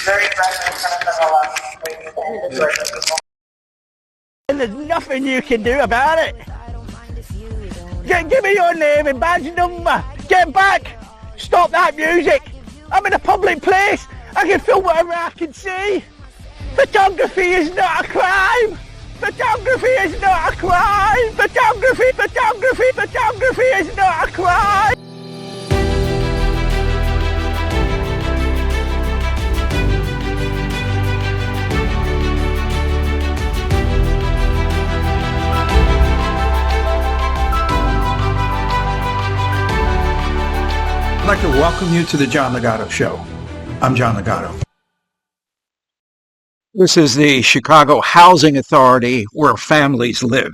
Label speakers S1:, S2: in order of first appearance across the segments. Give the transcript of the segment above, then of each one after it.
S1: very aggressive in front of the law.
S2: And there's nothing you can do about it. Give me your name and badge number. Get back. Stop that music. I'm in a public place. I can film whatever I can see. Photography is not a crime. Photography is not a crime. Photography is not a crime.
S3: I'd like to welcome you to the John Ligato Show. I'm John Ligato. This is the Chicago Housing Authority where families live.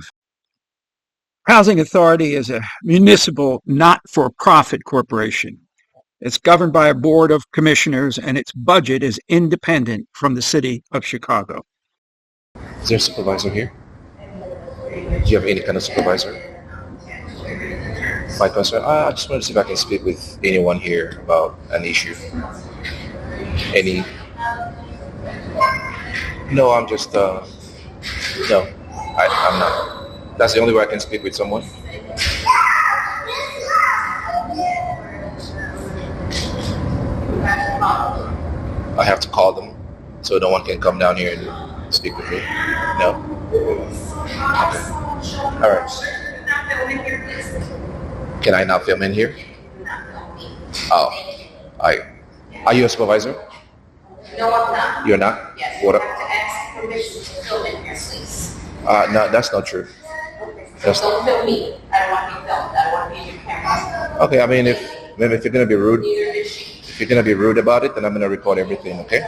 S3: Housing Authority is a municipal, not-for-profit corporation. It's governed by a board of commissioners and its budget is independent from the city of Chicago.
S4: Is there a supervisor here? Do you have any kind of supervisor? My concern, I just wanted to see if I can speak with anyone here about an issue. Any? No, I'm just, no, I'm not. That's the only way I can speak with someone. I have to call them so no one can come down here and speak with me. No? Okay. All right. Can I not film in here? Oh, are you a supervisor?
S1: No, I'm not.
S4: You're not?
S1: Yes,
S4: what
S1: you have to ask permission to film in here, please.
S4: No, that's not true.
S1: Don't film me. I don't want to be filmed. I don't want to be in your camera.
S4: Okay, I mean, if you're going to be rude,
S1: Neither did she.
S4: if you're going to be rude about it, then I'm going to record everything, okay?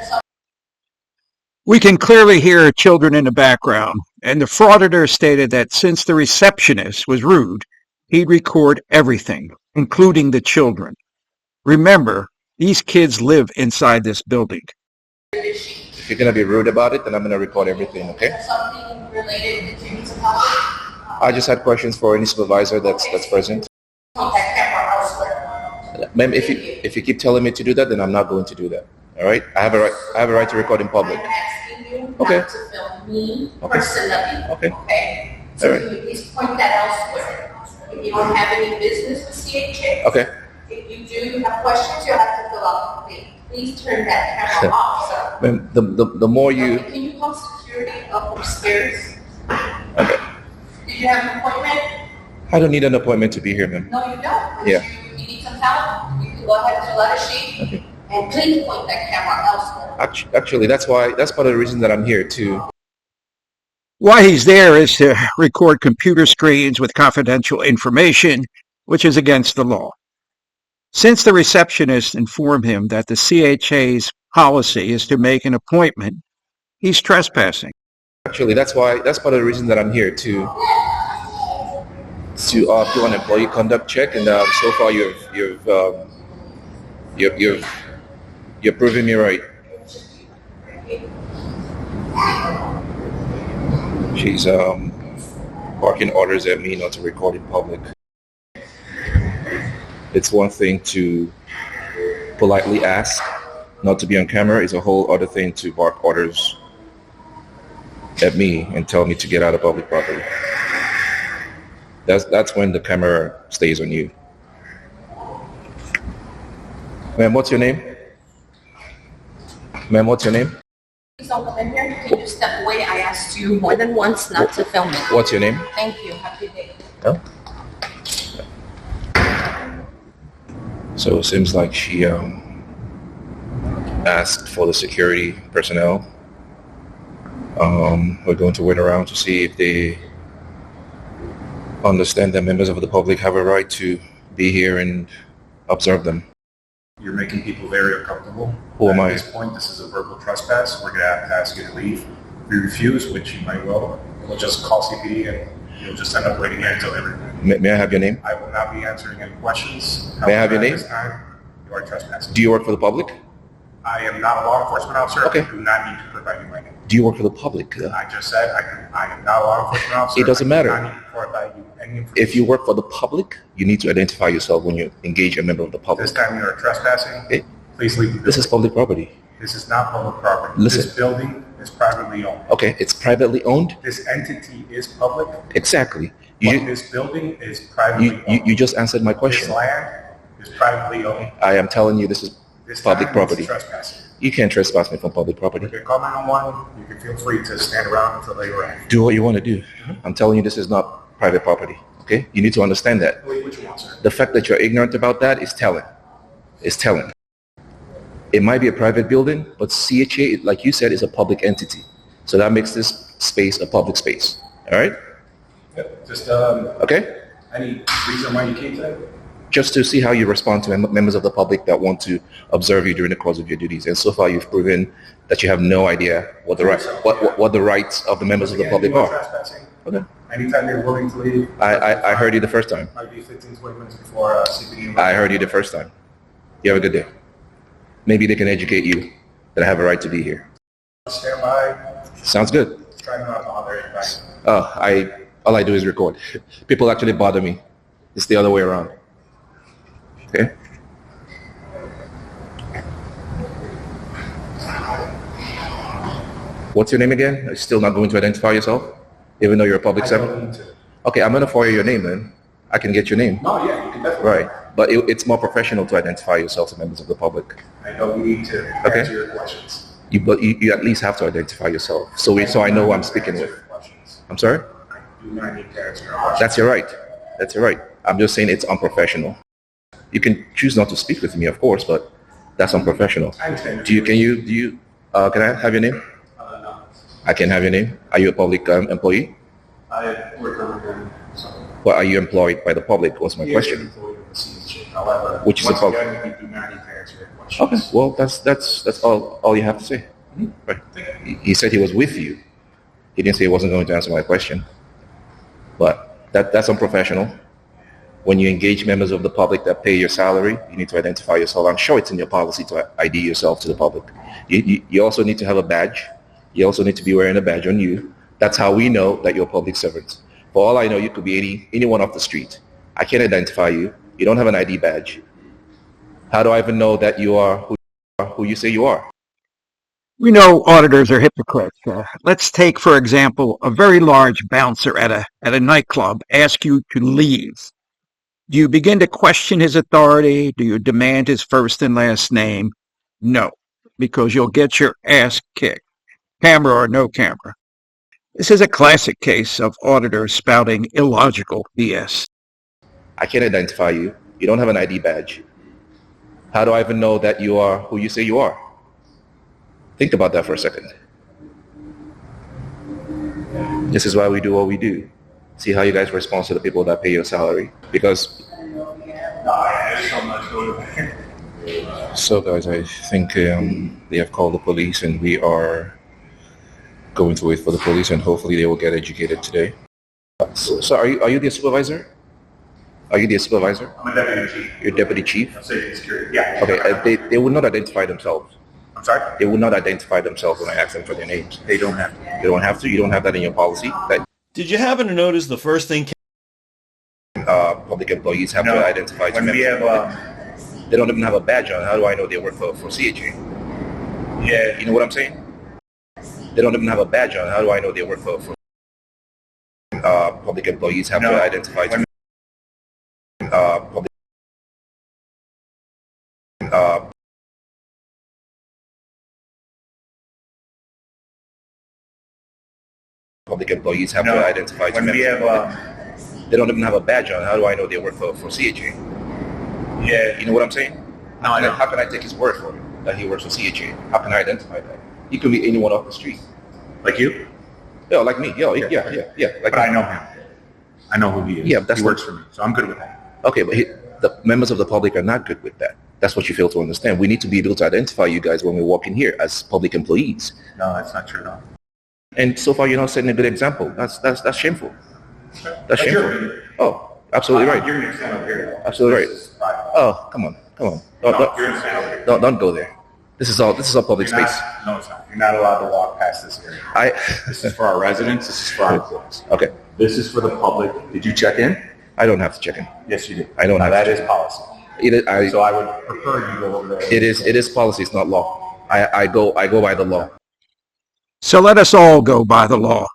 S3: We can clearly hear children in the background, and the Frauditor stated that since the receptionist was rude, he'd record everything, including the children. Remember, these kids live inside this building.
S4: If you're going to be rude about it, then I'm going to record everything, okay?
S1: Something related to municipal.
S4: I just had questions for any supervisor that's present.
S1: Contact camera elsewhere.
S4: Ma'am, if you keep telling me to do that, then I'm not going to do that. All right? I have a right to record in public.
S1: I'm asking you
S4: Okay.
S1: not to film me
S4: Okay.
S1: personally.
S4: Okay.
S1: Okay? So
S4: All right.
S1: can you please point that elsewhere? If you don't have any business with CHA.
S4: Okay.
S1: If you do have questions, you'll have to fill out the thing. Please turn that camera off, sir.
S4: Ma'am, the more you...
S1: Okay, can you call security upstairs?
S4: Okay.
S1: Did you have an appointment?
S4: I don't need an appointment to be here, ma'am.
S1: No, you don't. If
S4: Yeah.
S1: You need some help, you can go ahead and fill out a sheet.
S4: Okay.
S1: And please point that camera elsewhere.
S4: Actually, that's part of the reason that I'm here, too.
S3: Why he's there is to record computer screens with confidential information, which is against the law. Since the receptionist informed him that the CHA's policy is to make an appointment, he's trespassing.
S4: Actually, that's part of the reason that I'm here, to do an employee conduct check, and so far you're proving me right. She's barking orders at me not to record in public. It's one thing to politely ask not to be on camera. It's a whole other thing to bark orders at me and tell me to get out of public property. That's when the camera stays on you. Ma'am, what's your name? Ma'am, what's your name?
S1: Please don't come in here. Can you step away? I asked you more than once not to film me.
S4: What's your name?
S1: Thank you. Have a good day.
S4: Oh. So it seems like she asked for the security personnel. We're going to wait around to see if they understand that members of the public have a right to be here and observe them.
S5: You're making people very uncomfortable.
S4: Who am I?
S5: At this point, this is a verbal trespass. We're going to have to ask you to leave. If you refuse, which you might will, we'll just call CPD and you'll just end up waiting here until everything.
S4: May I have your name?
S5: I will not be answering any questions.
S4: May I have your
S5: However,
S4: name?
S5: At this time, you are trespassing.
S4: Do you work for the public?
S5: I am not a law enforcement officer.
S4: Okay.
S5: I do not need to provide you my name.
S4: Do you work for the public?
S5: I just said I am not a law enforcement officer.
S4: It doesn't matter.
S5: I do not need to provide you any information.
S4: If you work for the public, you need to identify yourself when you engage a member of the public.
S5: This time you are trespassing.
S4: Okay.
S5: Please leave the building.
S4: This is public property.
S5: This is not public property.
S4: Listen.
S5: This building is privately owned.
S4: Okay, it's privately owned?
S5: This entity is public.
S4: Exactly.
S5: But this building is privately owned.
S4: You just answered my question.
S5: This land is privately owned.
S4: I am telling you this is public property.
S5: Trespassing.
S4: You can't trespass me from public property.
S5: You can comment on one. You can feel free to stand around until they arrive.
S4: Do what you want to do. I'm telling you this is not private property. Okay? You need to understand that.
S5: What you want, sir?
S4: The fact that you're ignorant about that is telling. It's telling. It might be a private building, but CHA, like you said, is a public entity. So that makes this space a public space. All right?
S5: Yep. Just,
S4: okay?
S5: any reason why you came today?
S4: Just to see how you respond to members of the public that want to observe you during the course of your duties. And so far, you've proven that you have no idea what the what the rights of the members of the public are.
S5: Trespassing.
S4: Okay.
S5: Anytime you're willing to leave.
S4: I heard you the first time.
S5: Might be 15, 20 minutes before CPD.
S4: I heard you the first time. You have a good day. Maybe they can educate you that I have a right to be here.
S5: Stand by.
S4: Sounds good.
S5: Try not to bother anybody.
S4: All I do is record. People actually bother me. It's the other way around. Okay? What's your name again? Are you still not going to identify yourself? Even though you're a public servant? Okay, I'm going to fire your name then. I can get your name.
S5: No, yeah, you can definitely.
S4: Right. But it's more professional to identify yourself to members of the public.
S5: I know we need to answer your questions.
S4: But you at least have to identify yourself. So I know who I'm speaking with. I'm sorry?
S5: I do not need to answer your questions.
S4: That's your right. That's your right. I'm just saying it's unprofessional. You can choose not to speak with me, of course, but that's unprofessional. Can I have your name?
S5: No.
S4: I can have your name. Are you a public employee?
S5: I work over so.
S4: Well, are you employed by the public? Was my question.
S5: However,
S4: which is
S5: once
S4: a public.
S5: again, we do not need to answer your questions.
S4: Okay. Well, that's all you have to say. Right. He said he was with you. He didn't say he wasn't going to answer my question. But that's unprofessional. When you engage members of the public that pay your salary, you need to identify yourself. I'm sure it's in your policy to ID yourself to the public. You also need to have a badge. You also need to be wearing a badge on you. That's how we know that you're a public servant. For all I know, you could be anyone off the street. I can't identify you. You don't have an ID badge. How do I even know that you are who you say you are?
S3: We know auditors are hypocrites. Let's take, for example, a very large bouncer at a nightclub ask you to leave. Do you begin to question his authority? Do you demand his first and last name? No, because you'll get your ass kicked, camera or no camera. This is a classic case of auditors spouting illogical BS.
S4: I can't identify you. You don't have an ID badge. How do I even know that you are who you say you are? Think about that for a second. This is why we do what we do. See how you guys respond to the people that pay your salary. Because... So guys, I think they have called the police and we are going to wait for the police and hopefully they will get educated today. So are you the supervisor? Are you the supervisor?
S5: I'm a deputy chief.
S4: You're deputy chief?
S5: I'm safety security. Yeah.
S4: Okay, they will not identify themselves.
S5: I'm sorry?
S4: They will not identify themselves when I ask them for their names.
S5: They don't have to.
S4: They don't have to? You don't have that in your policy? That
S6: Did you happen to notice the first thing?
S4: public employees have to identify to
S5: when we have,
S4: they don't even have a badge on. How do I know they work for CHA?
S5: Yeah.
S4: You know what I'm saying? They don't even have a badge on. How do I know they work for public employees have to identify to public employees have to identify to
S5: when we have,
S4: they don't even have a badge on. How do I know they work for CHA?
S5: Yeah.
S4: You know what I'm saying?
S5: No, I know.
S4: How can I take his word for it that he works for CHA? How can I identify that? He could be anyone off the street.
S5: Like you?
S4: Yeah, like me. Yeah. Like
S5: but I know him. I know who he is.
S4: Yeah, that's
S5: he works for me, so I'm good with that.
S4: Okay, but the members of the public are not good with that. That's what you fail to understand. We need to be able to identify you guys when we walk in here as public employees.
S5: No, that's not true at all.
S4: And so far, you're not setting a good example. That's shameful. That's shameful. Oh, absolutely right.
S5: You're going to stand over here.
S4: Absolutely right. Oh, come on.
S5: You're going to stand over here.
S4: Don't go there. This is all public space.
S5: No, it's not. You're not allowed to walk past this area. This is for our residents. This is for our employees.
S4: Okay.
S5: This is for the public. Did you check in?
S4: I don't have to check in.
S5: Yes, you did.
S4: I don't have
S5: that
S4: to
S5: is
S4: check in.
S5: policy. So I would prefer you go over there.
S4: It is policy. It's not law. I go by the law.
S3: So let us all go by the law.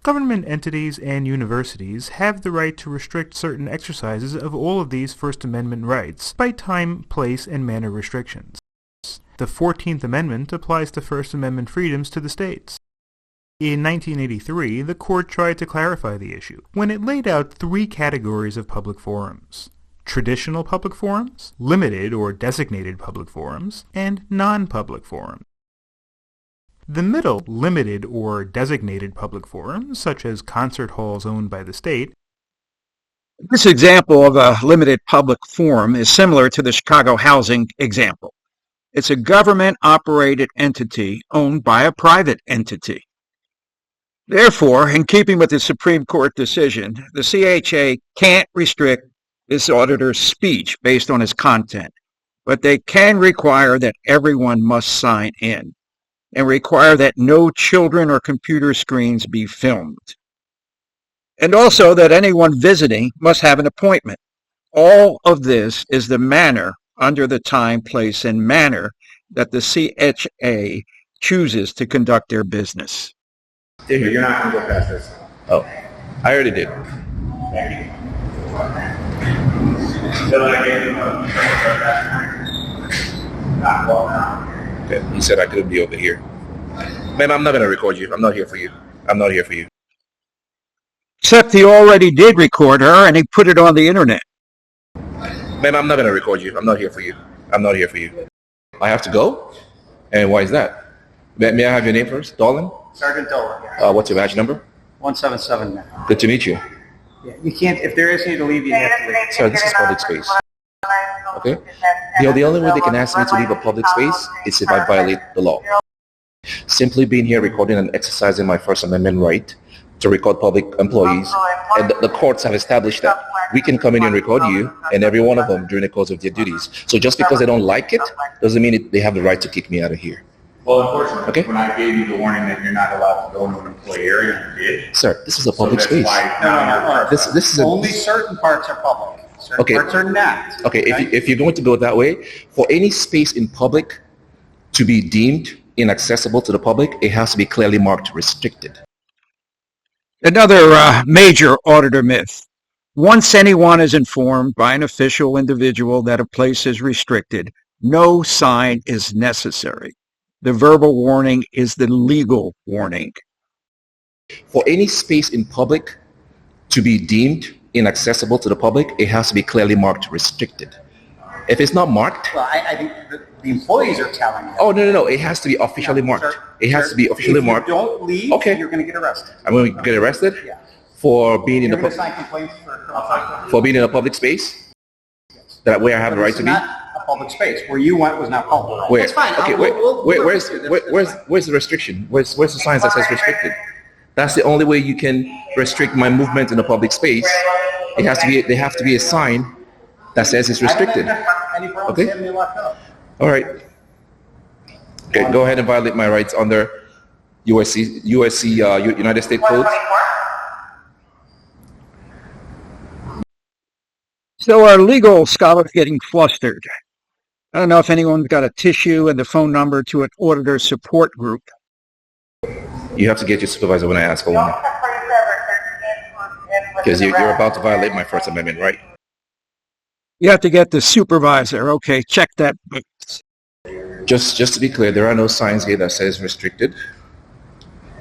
S7: Government entities and universities have the right to restrict certain exercises of all of these First Amendment rights by time, place, and manner restrictions. The 14th Amendment applies to First Amendment freedoms to the states. In 1983, the court tried to clarify the issue when it laid out 3 categories of public forums: traditional public forums, limited or designated public forums, and non-public forums. The middle, limited or designated public forums, such as concert halls owned by the state.
S3: This example of a limited public forum is similar to the Chicago housing example. It's a government-operated entity owned by a private entity. Therefore, in keeping with the Supreme Court decision, the CHA can't restrict this auditor's speech based on its content, but they can require that everyone must sign in, and require that no children or computer screens be filmed. And also that anyone visiting must have an appointment. All of this is the manner under the time, place, and manner that the CHA chooses to conduct their business.
S5: You're not going to go past this.
S4: Oh, I already did.
S5: Thank you. So I gave him
S4: Okay. He said I couldn't be over here. Ma'am, I'm not going to record you. I'm not here for you. I'm not here for you.
S3: Except he already did record her and he put it on the internet.
S4: Ma'am, I'm not going to record you. I'm not here for you. I'm not here for you. I have to go? And why is that? May I have your name first? Dolan?
S8: Sergeant Dolan.
S4: What's your badge number?
S8: 177 now.
S4: Good to meet you.
S8: Yeah, you can't, if there is need to leave, you have to leave.
S4: Sir, this is public space. Okay? The only way they can ask me to leave a public space is if I violate the law. Simply being here recording and exercising my First Amendment right to record public employees, and the courts have established that we can come in and record you and every one of them during the course of their duties. So just because they don't like it doesn't mean they have the right to kick me out of here.
S5: Well, unfortunately,
S4: Okay.
S5: when I gave you the warning that you're not allowed to go into an employee area, you did.
S4: Sir, this is a public
S5: So that's
S4: space.
S5: why now you're-
S4: This is a,
S8: Only certain parts are public. Certain
S4: Okay.
S8: parts are not.
S4: okay. If you're going to go that way, for any space in public to be deemed inaccessible to the public, it has to be clearly marked restricted.
S3: Another major auditor myth. Once anyone is informed by an official individual that a place is restricted, no sign is necessary. The verbal warning is the legal warning.
S4: For any space in public to be deemed inaccessible to the public, it has to be clearly marked restricted. If it's not marked,
S8: Well, I think the employees are telling you.
S4: oh, no, it has to be officially marked. It has to be officially marked.
S8: If you don't leave,
S4: Okay.
S8: you're going to get arrested.
S4: I'm going to get arrested
S8: Yeah.
S4: for being in
S8: You're
S4: the
S8: going to sign complaints for
S4: for being in a public space that where I have the right to be.
S8: Not a public space. Where you went was not public.
S4: Where?
S8: That's fine.
S4: Okay, where's the restriction? Where's the signs that says restricted? That's the only way you can restrict my movement in a public space. It has to be. There have to be a sign that says it's restricted.
S8: Any problems
S4: Okay.
S8: getting me locked up?
S4: All right. Okay, go ahead and violate my rights under United States Code.
S3: So our legal scholars getting flustered. I don't know if anyone's got a tissue and the phone number to an auditor support group.
S4: You have to get your supervisor when I ask for one, because you're about to violate my First Amendment right.
S3: You have to get the supervisor. Okay, check that.
S4: Just to be clear, there are no signs here that says restricted.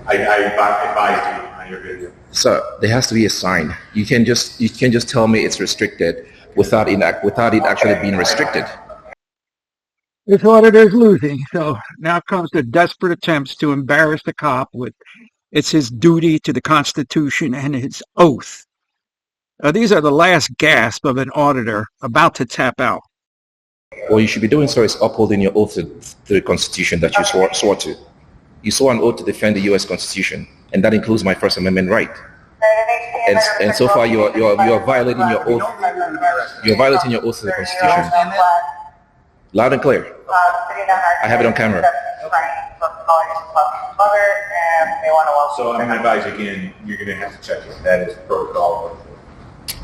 S5: I advised you on your video.
S4: So there has to be a sign. You can just tell me it's restricted without it actually being restricted.
S3: This auditor's losing, so now comes the desperate attempts to embarrass the cop with it's his duty to the Constitution and his oath. These are the last gasp of an auditor about to tap out.
S4: What you should be doing, sir, is upholding your oath to the Constitution that you swore to. You swore an oath to defend the U.S. Constitution, and that includes my First Amendment right. And so far, you are violating your oath. You're violating your oath to the Constitution. Loud and clear. I have it on camera.
S5: So I'm going to advise you again, you're going to have to check if that is protocol.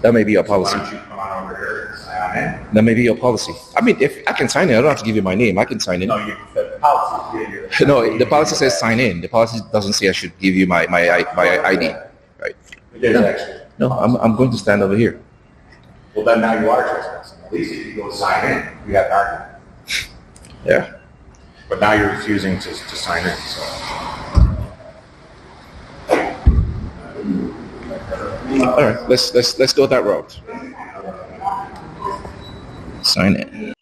S4: That may be your
S5: Why
S4: policy.
S5: don't you come on over here and sign in?
S4: That may be your policy. I mean, if I can sign it, I don't have to give you my name. I can sign it.
S5: No, you,
S4: No, the policy says sign in. The policy doesn't say I should give you my ID. Right? No, I'm going to stand over here.
S5: Well, then now you are trespassing. At least if you go sign in, you have the argument.
S4: Yeah.
S5: But now you're refusing to sign in, so.
S4: All right, let's go that route. Sign in.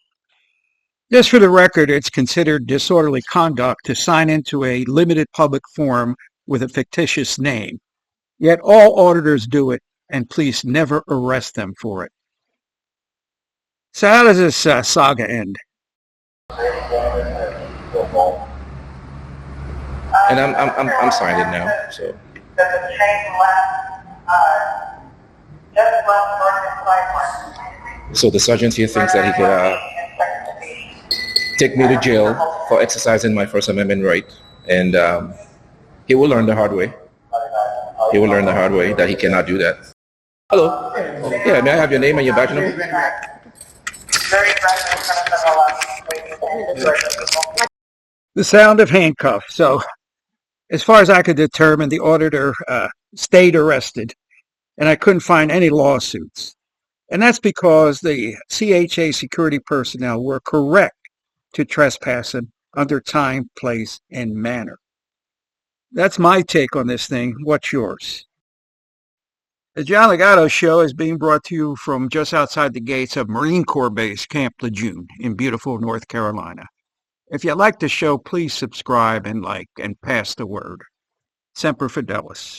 S3: Just for the record, it's considered disorderly conduct to sign into a limited public forum with a fictitious name. Yet all auditors do it, and police never arrest them for it. So how does this saga end?
S4: And I'm signed in now, so. So the sergeant here thinks that he could take me to jail for exercising my First Amendment right, and he will learn the hard way. He will learn the hard way that he cannot do that. Hello. Yeah, may I have your name and your badge number?
S3: The sound of handcuffs. So, as far as I could determine, the auditor stayed arrested, and I couldn't find any lawsuits. And that's because the CHA security personnel were correct to trespass him under time, place, and manner. That's my take on this thing. What's yours? The John Ligato Show is being brought to you from just outside the gates of Marine Corps Base Camp Lejeune in beautiful North Carolina. If you like the show, please subscribe and like and pass the word. Semper Fidelis.